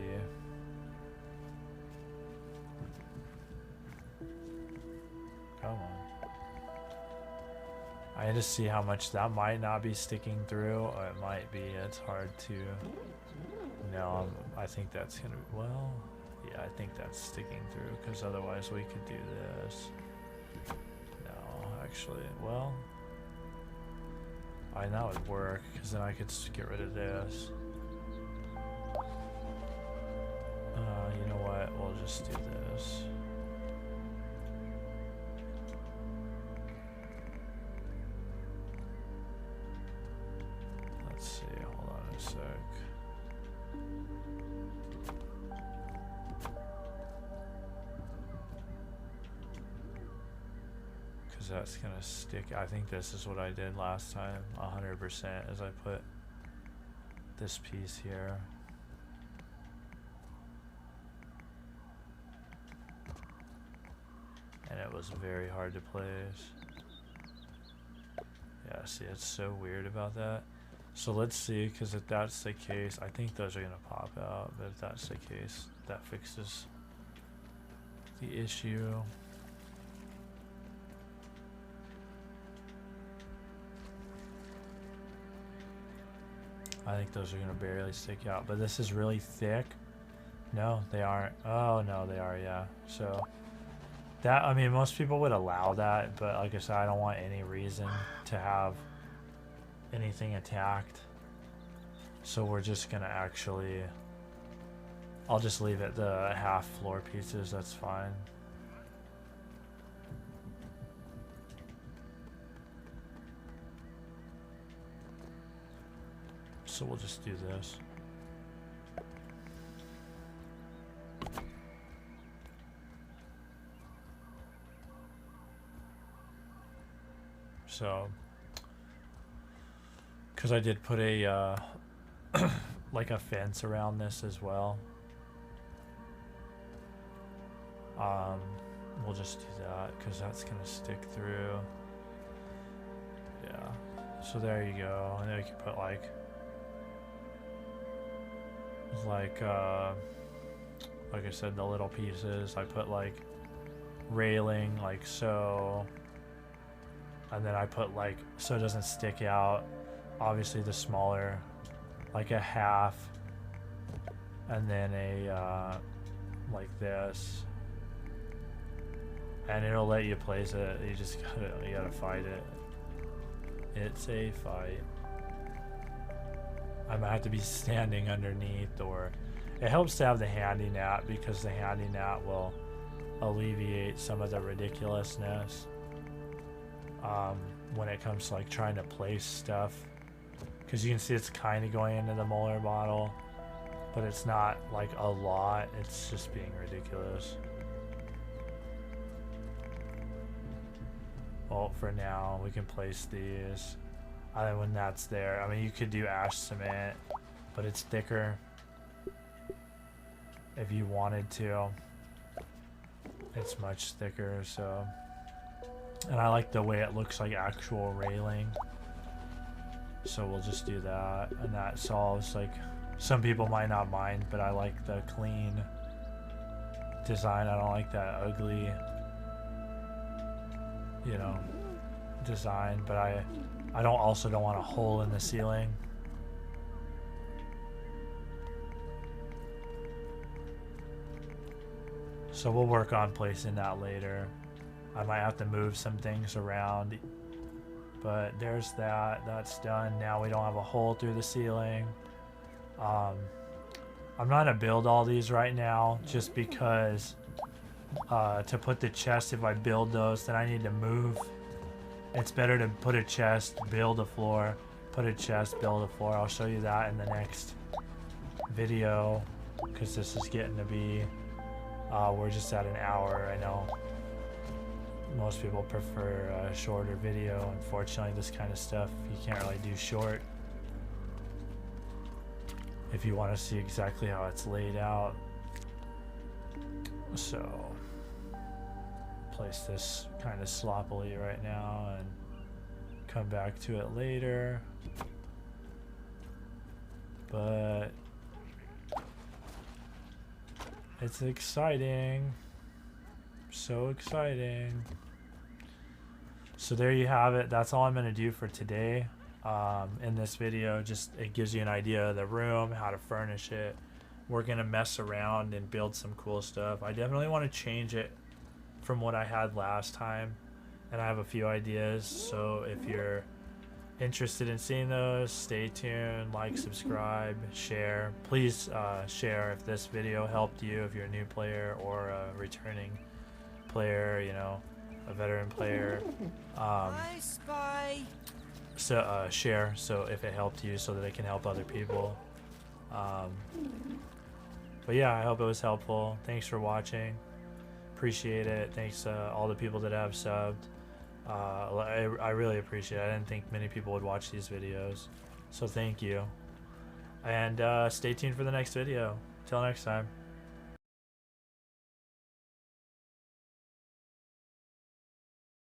come on. I need to see how much that might not be sticking through, or it might be. It's hard to know. I think that's gonna be, well, yeah, I think that's sticking through, because otherwise we could do this. No, actually, well, that would work, because then I could just get rid of this. You know what? We'll just do this. Let's see, hold on a sec. Because that's gonna stick. I think this is what I did last time, 100%, as I put this piece here. And it was very hard to place. Yeah, see, it's so weird about that. So let's see, because if that's the case, I think those are going to pop out, but if that's the case, that fixes the issue. I think those are going to barely stick out, but this is really thick. No, they aren't. Oh, no, they are, yeah. So that, I mean, most people would allow that, but like I said, I don't want any reason to have anything attacked. So we're just gonna actually, I'll just leave it the half floor pieces, that's fine. So we'll just do this. So, because I did put a like a fence around this as well. We'll just do that because that's gonna stick through. Yeah. So there you go. And then we can put like I said, the little pieces. I put like railing like so. And then I put like, so it doesn't stick out, obviously the smaller, like a half, and then a, like this, and it'll let you place it. You just gotta fight it. It's a fight. I might have to be standing underneath, or it helps to have the handy gnat, because the handy gnat will alleviate some of the ridiculousness. When it comes to like trying to place stuff, because you can see it's kind of going into the Molar bottle, but it's not like a lot. It's just being ridiculous. Well, for now, we can place these. When that's there. I mean, you could do ash cement, but it's thicker. If you wanted to, it's much thicker, so. And I like the way it looks like actual railing. So we'll just do that, and that solves, like, some people might not mind, but I like the clean design. I don't like that ugly, you know, design, but I don't want a hole in the ceiling. So we'll work on placing that later. I might have to move some things around, but there's that. That's done. Now we don't have a hole through the ceiling. I'm not gonna build all these right now just because to put the chest, if I build those, then I need to move. It's better to put a chest, build a floor, put a chest, build a floor. I'll show you that in the next video because this is getting to be, we're just at an hour. I know most people prefer a shorter video. Unfortunately, this kind of stuff you can't really do short if you want to see exactly how it's laid out. So place this kind of sloppily right now and come back to it later, but it's exciting, so exciting. So there you have it. That's all I'm going to do for today. In this video, just it gives you an idea of the room, how to furnish it. We're going to mess around and build some cool stuff. I definitely want to change it from what I had last time, and I have a few ideas. So if you're interested in seeing those, stay tuned, like, subscribe, share. Please share if this video helped you, if you're a new player or a returning player, you know, a veteran player. I spy. So share, so if it helped you, so that it can help other people. But yeah, I hope it was helpful. Thanks for watching. Appreciate it. Thanks to all the people that have subbed. I really appreciate it. I didn't think many people would watch these videos, so thank you. And stay tuned for the next video. Till next time.